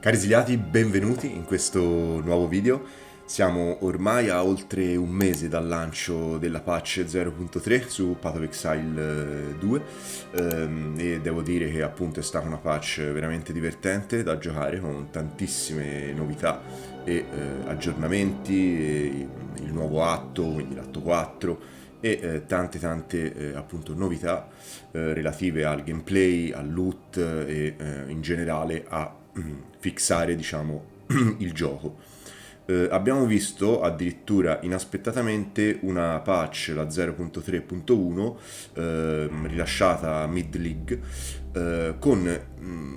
Cari esiliati, benvenuti in questo nuovo video. Siamo ormai a oltre un mese dal lancio della patch 0.3 su Path of Exile 2 e devo dire che appunto è stata una patch veramente divertente da giocare con tantissime novità e aggiornamenti, e il nuovo atto, quindi l'atto 4 e tante appunto novità relative al gameplay, al loot e in generale a fissare, diciamo, il gioco. Abbiamo visto addirittura inaspettatamente una patch, la 0.3.1, rilasciata mid-league, con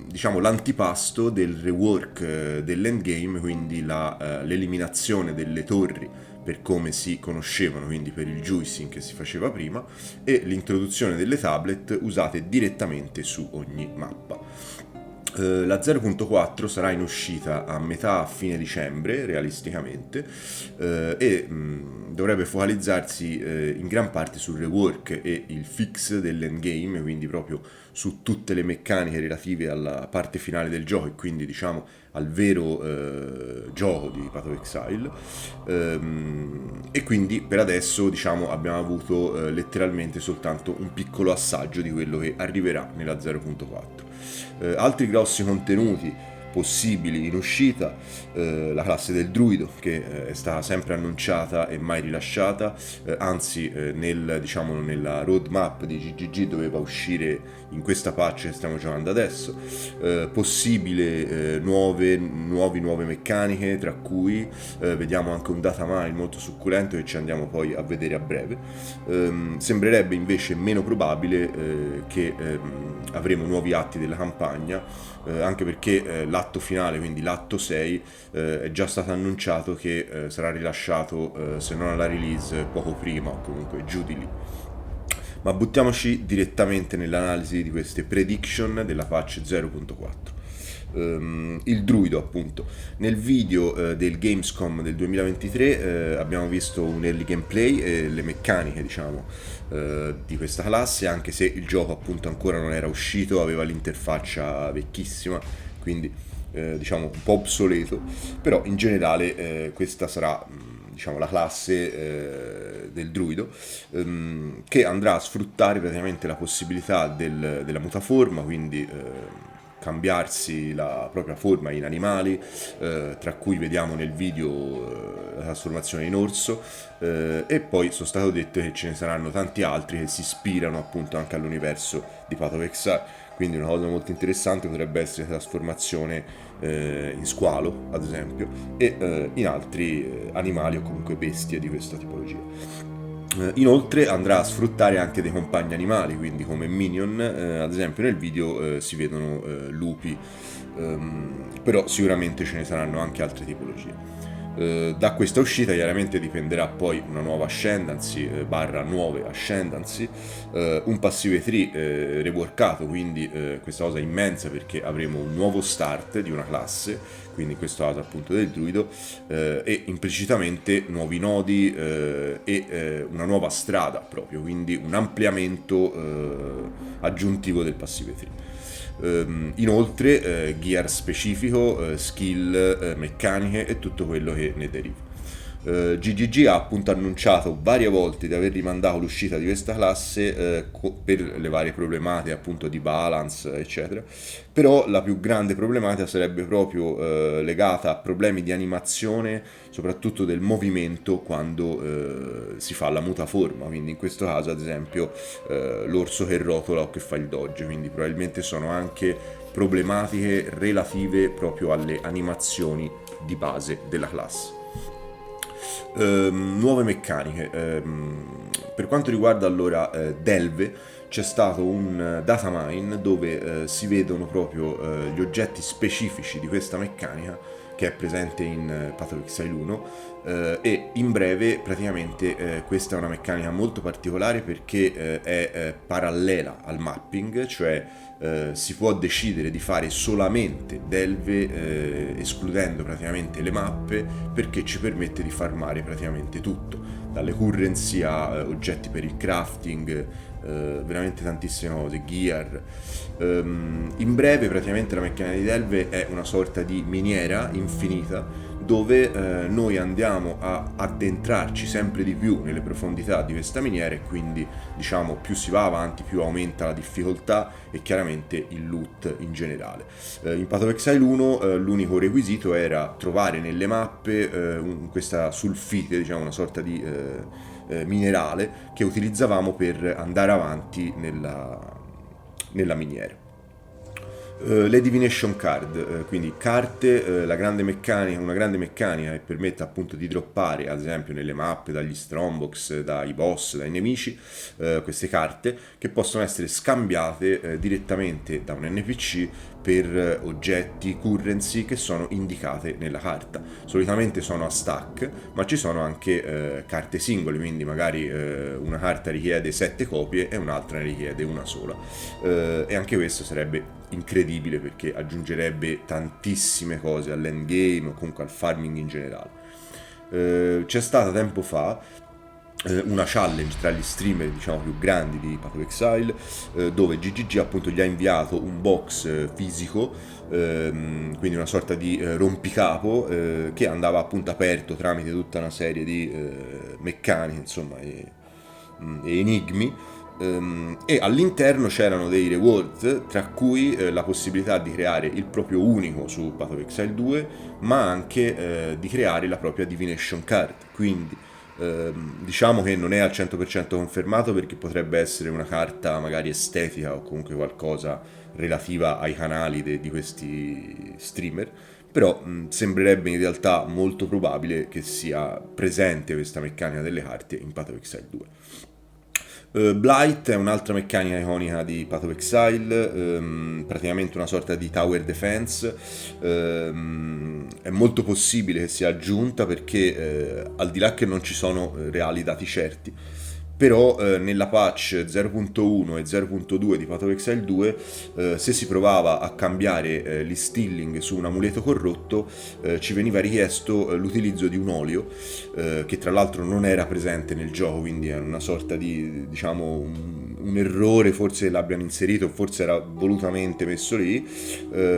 diciamo l'antipasto del rework dell'endgame, quindi l'eliminazione delle torri per come si conoscevano, quindi per il juicing che si faceva prima, e l'introduzione delle tablet usate direttamente su ogni mappa. La 0.4 sarà in uscita a metà a fine dicembre, realisticamente, e dovrebbe focalizzarsi in gran parte sul rework e il fix dell'endgame, quindi proprio su tutte le meccaniche relative alla parte finale del gioco e quindi diciamo al vero gioco di Path of Exile. E quindi per adesso diciamo abbiamo avuto letteralmente soltanto un piccolo assaggio di quello che arriverà nella 0.4. Altri grossi contenuti possibili in uscita, la classe del druido che è stata sempre annunciata e mai rilasciata, anzi diciamo, nella roadmap di GGG doveva uscire in questa patch che stiamo giocando adesso, possibile nuove meccaniche, tra cui vediamo anche un data mine molto succulento che ci andiamo poi a vedere a breve. Sembrerebbe invece meno probabile che avremo nuovi atti della campagna, anche perché l'atto finale, quindi l'atto 6, è già stato annunciato che sarà rilasciato, se non alla release, poco prima o comunque giù di lì. Ma buttiamoci direttamente nell'analisi di queste prediction della patch 0.4. Il druido, appunto, nel video del Gamescom del 2023 abbiamo visto un early gameplay e le meccaniche, diciamo, di questa classe, anche se il gioco appunto ancora non era uscito, aveva l'interfaccia vecchissima, quindi diciamo un po' obsoleto, però in generale questa sarà diciamo la classe del druido, che andrà a sfruttare praticamente la possibilità della mutaforma, quindi cambiarsi la propria forma in animali, tra cui vediamo nel video la trasformazione in orso, e poi sono stato detto che ce ne saranno tanti altri che si ispirano appunto anche all'universo di Path of Exile, quindi una cosa molto interessante potrebbe essere la trasformazione in squalo, ad esempio, e in altri animali o comunque bestie di questa tipologia. Inoltre andrà a sfruttare anche dei compagni animali, quindi come minion, ad esempio nel video si vedono lupi, però sicuramente ce ne saranno anche altre tipologie. Da questa uscita chiaramente dipenderà poi una nuova ascendancy, barra nuove ascendancy, un passive tree reworkato, quindi questa cosa è immensa perché avremo un nuovo start di una classe, quindi in questo caso appunto del druido, e implicitamente nuovi nodi e una nuova strada proprio, quindi un ampliamento aggiuntivo del passive tree. Inoltre gear specifico, skill, meccaniche e tutto quello che ne deriva. GGG ha appunto annunciato varie volte di aver rimandato l'uscita di questa classe per le varie problematiche appunto di balance eccetera, però la più grande problematica sarebbe proprio legata a problemi di animazione, soprattutto del movimento quando si fa la mutaforma, quindi in questo caso ad esempio l'orso che rotola o che fa il dodge, quindi probabilmente sono anche problematiche relative proprio alle animazioni di base della classe. Nuove meccaniche. Per quanto riguarda allora Delve, c'è stato un data mine dove si vedono proprio gli oggetti specifici di questa meccanica che è presente in Path of Exile 1, e in breve praticamente questa è una meccanica molto particolare perché è parallela al mapping, cioè si può decidere di fare solamente delve escludendo praticamente le mappe, perché ci permette di farmare praticamente tutto, dalle currency a oggetti per il crafting, veramente tantissime cose, gear. In breve, praticamente la meccanica di Delve è una sorta di miniera infinita dove noi andiamo a addentrarci sempre di più nelle profondità di questa miniera, e quindi diciamo più si va avanti più aumenta la difficoltà e chiaramente il loot in generale. In Path of Exile 1 l'unico requisito era trovare nelle mappe questa sulfite, diciamo una sorta di minerale che utilizzavamo per andare avanti nella miniera. Le Divination Card, quindi carte, una grande meccanica che permette appunto di droppare, ad esempio nelle mappe, dagli strongbox, dai boss, dai nemici, queste carte che possono essere scambiate direttamente da un NPC per oggetti, currency che sono indicate nella carta. Solitamente sono a stack, ma ci sono anche carte singole, quindi magari una carta richiede 7 copie e un'altra ne richiede una sola. E anche questo sarebbe incredibile perché aggiungerebbe tantissime cose all'endgame o comunque al farming in generale. C'è stata tempo fa una challenge tra gli streamer diciamo più grandi di Path of Exile, dove GGG appunto gli ha inviato un box fisico, quindi una sorta di rompicapo che andava appunto aperto tramite tutta una serie di meccaniche insomma e enigmi. E all'interno c'erano dei reward, tra cui la possibilità di creare il proprio unico su Path of Exile 2, ma anche di creare la propria Divination Card. Quindi diciamo che non è al 100% confermato, perché potrebbe essere una carta magari estetica o comunque qualcosa relativa ai canali di questi streamer, però sembrerebbe in realtà molto probabile che sia presente questa meccanica delle carte in Path of Exile 2. Blight è un'altra meccanica iconica di Path of Exile, praticamente una sorta di tower defense. È molto possibile che sia aggiunta perché al di là che non ci sono reali dati certi, però nella patch 0.1 e 0.2 di Path of Exile 2 se si provava a cambiare l'istilling su un amuleto corrotto ci veniva richiesto l'utilizzo di un olio che tra l'altro non era presente nel gioco, quindi è una sorta di diciamo un errore, forse l'abbiano inserito, forse era volutamente messo lì,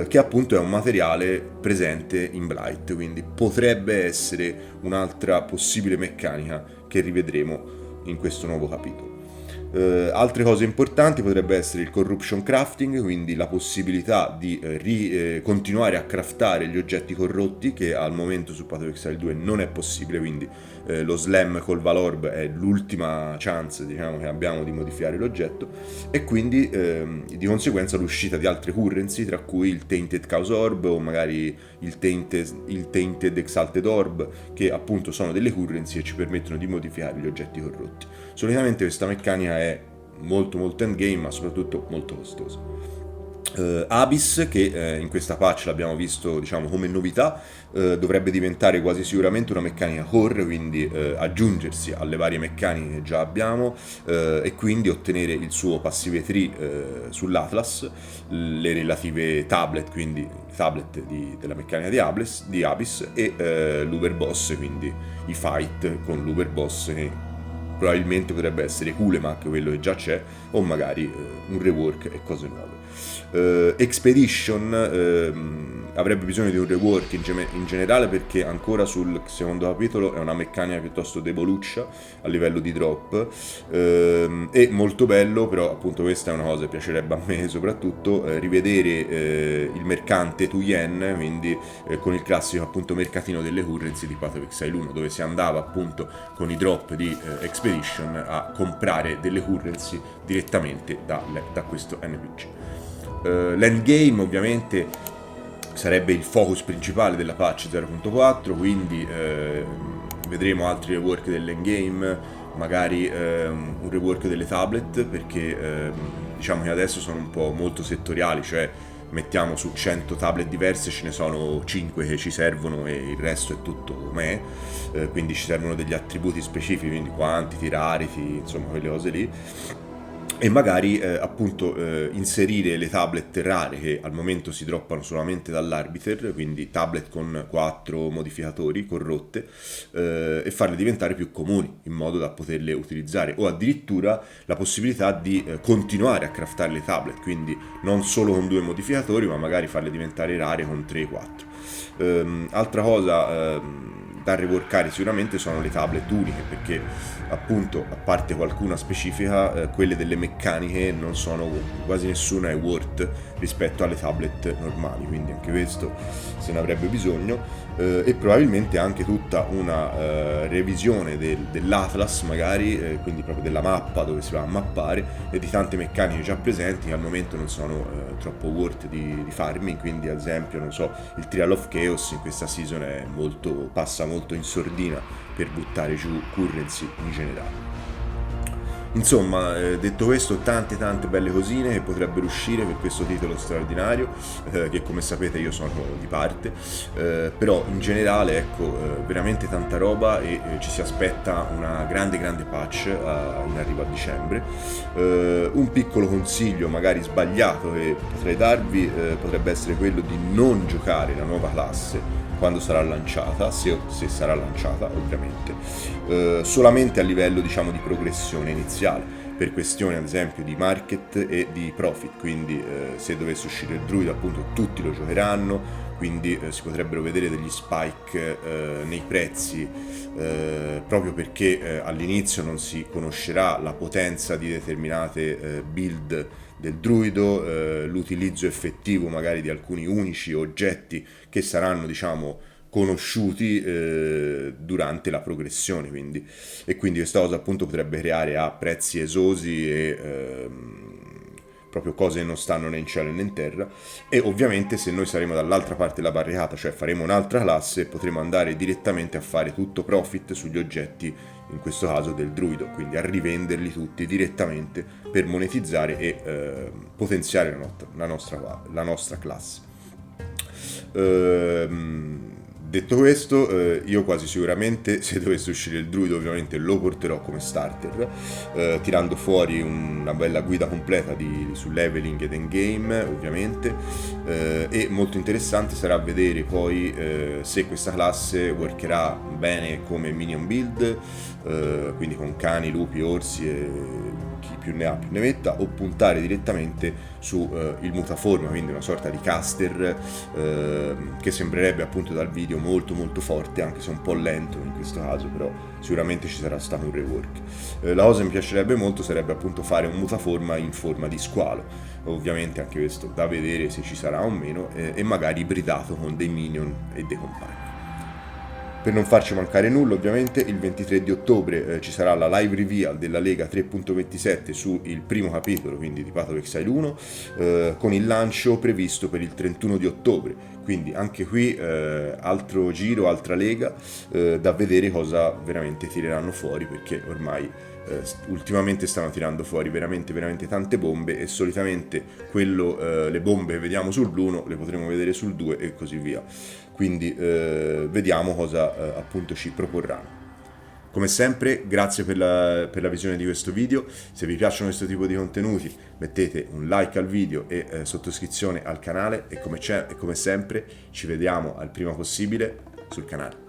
che appunto è un materiale presente in Blight, quindi potrebbe essere un'altra possibile meccanica che rivedremo in questo nuovo capitolo. Altre cose importanti potrebbe essere il corruption crafting, quindi la possibilità di continuare a craftare gli oggetti corrotti, che al momento su Path of Exile 2 non è possibile, quindi lo slam col Valorb è l'ultima chance diciamo che abbiamo di modificare l'oggetto, e quindi di conseguenza l'uscita di altre currency, tra cui il Tainted Chaos Orb o magari il Tainted Exalted Orb, che appunto sono delle currency e ci permettono di modificare gli oggetti corrotti. Solitamente questa meccanica è molto endgame, ma soprattutto molto costosa. Abyss, che in questa patch l'abbiamo visto diciamo come novità, dovrebbe diventare quasi sicuramente una meccanica core, quindi aggiungersi alle varie meccaniche che già abbiamo e quindi ottenere il suo passive tree sull'Atlas, le relative tablet, quindi tablet della meccanica di Abyss e l'Uber Boss, quindi i fight con l'Uber Boss, che probabilmente potrebbe essere Kulemak, quello che già c'è, o magari un rework e cose nuove. Expedition avrebbe bisogno di un rework in generale, perché ancora sul secondo capitolo è una meccanica piuttosto deboluccia a livello di drop, e molto bello, però appunto questa è una cosa che piacerebbe a me soprattutto, rivedere il mercante Tuyen, quindi con il classico appunto mercatino delle currency di Path of Exile 1, dove si andava appunto con i drop di Expedition a comprare delle currency direttamente da questo NPC. L'endgame ovviamente sarebbe il focus principale della patch 0.4, quindi vedremo altri rework dell'endgame, magari un rework delle tablet, perché diciamo che adesso sono un po' molto settoriali, cioè mettiamo su 100 tablet diverse ce ne sono 5 che ci servono e il resto è tutto me, quindi ci servono degli attributi specifici, quindi quantity, rarity, insomma quelle cose lì. e magari appunto inserire le tablet rare che al momento si droppano solamente dall'Arbiter, quindi tablet con 4 modificatori corrotte, e farle diventare più comuni in modo da poterle utilizzare, o addirittura la possibilità di continuare a craftare le tablet, quindi non solo con 2 modificatori ma magari farle diventare rare con 3-4. Altra cosa da reworkare sicuramente sono le tablet uniche, perché appunto, a parte qualcuna specifica, quelle delle meccaniche non sono, quasi nessuna è worth rispetto alle tablet normali, quindi anche questo se ne avrebbe bisogno, e probabilmente anche tutta una revisione dell'Atlas magari, quindi proprio della mappa dove si va a mappare, e di tante meccaniche già presenti che al momento non sono troppo worth di farming, quindi ad esempio non so, il Trial of Chaos in questa season passa molto in sordina per buttare giù currency in generale. Insomma, detto questo, tante belle cosine che potrebbero uscire per questo titolo straordinario, che come sapete io sono di parte, però in generale ecco, veramente tanta roba, e ci si aspetta una grande patch in arrivo a dicembre. Un piccolo consiglio magari sbagliato che potrei darvi potrebbe essere quello di non giocare la nuova classe quando sarà lanciata, se sarà lanciata ovviamente, solamente a livello diciamo di progressione iniziale, per questioni ad esempio di market e di profit, quindi se dovesse uscire il druido appunto tutti lo giocheranno, quindi si potrebbero vedere degli spike nei prezzi, proprio perché all'inizio non si conoscerà la potenza di determinate build del druido, l'utilizzo effettivo magari di alcuni unici oggetti che saranno diciamo conosciuti durante la progressione, e quindi questa cosa appunto potrebbe creare a prezzi esosi e proprio cose che non stanno né in cielo né in terra. E ovviamente se noi saremo dall'altra parte della barricata, cioè faremo un'altra classe, potremo andare direttamente a fare tutto profit sugli oggetti, in questo caso del druido, quindi a rivenderli tutti direttamente per monetizzare e potenziare la nostra classe. Detto questo, io quasi sicuramente, se dovesse uscire il druido, ovviamente lo porterò come starter, tirando fuori una bella guida completa su leveling ed endgame, ovviamente, e molto interessante sarà vedere poi se questa classe workerà bene come minion build, quindi con cani, lupi, orsi e chi più ne ha più ne metta, o puntare direttamente su il mutaforma, quindi una sorta di caster che sembrerebbe appunto dal video molto forte, anche se un po' lento in questo caso, però sicuramente ci sarà stato un rework. La cosa che mi piacerebbe molto sarebbe appunto fare un mutaforma in forma di squalo, ovviamente anche questo da vedere se ci sarà o meno, e magari ibridato con dei minion e dei compagni. Per non farci mancare nulla, ovviamente, il 23 di ottobre ci sarà la live reveal della Lega 3.27 sul primo capitolo, quindi di Path of Exile 1, con il lancio previsto per il 31 di ottobre. Quindi anche qui altro giro, altra Lega, da vedere cosa veramente tireranno fuori, perché ormai ultimamente stanno tirando fuori veramente tante bombe, e solitamente le bombe che vediamo sull'1 le potremo vedere sul 2 e così via. Quindi vediamo cosa appunto ci proporranno. Come sempre, grazie per la visione di questo video. Se vi piacciono questo tipo di contenuti, mettete un like al video e sottoscrizione al canale, e come sempre ci vediamo al prima possibile sul canale.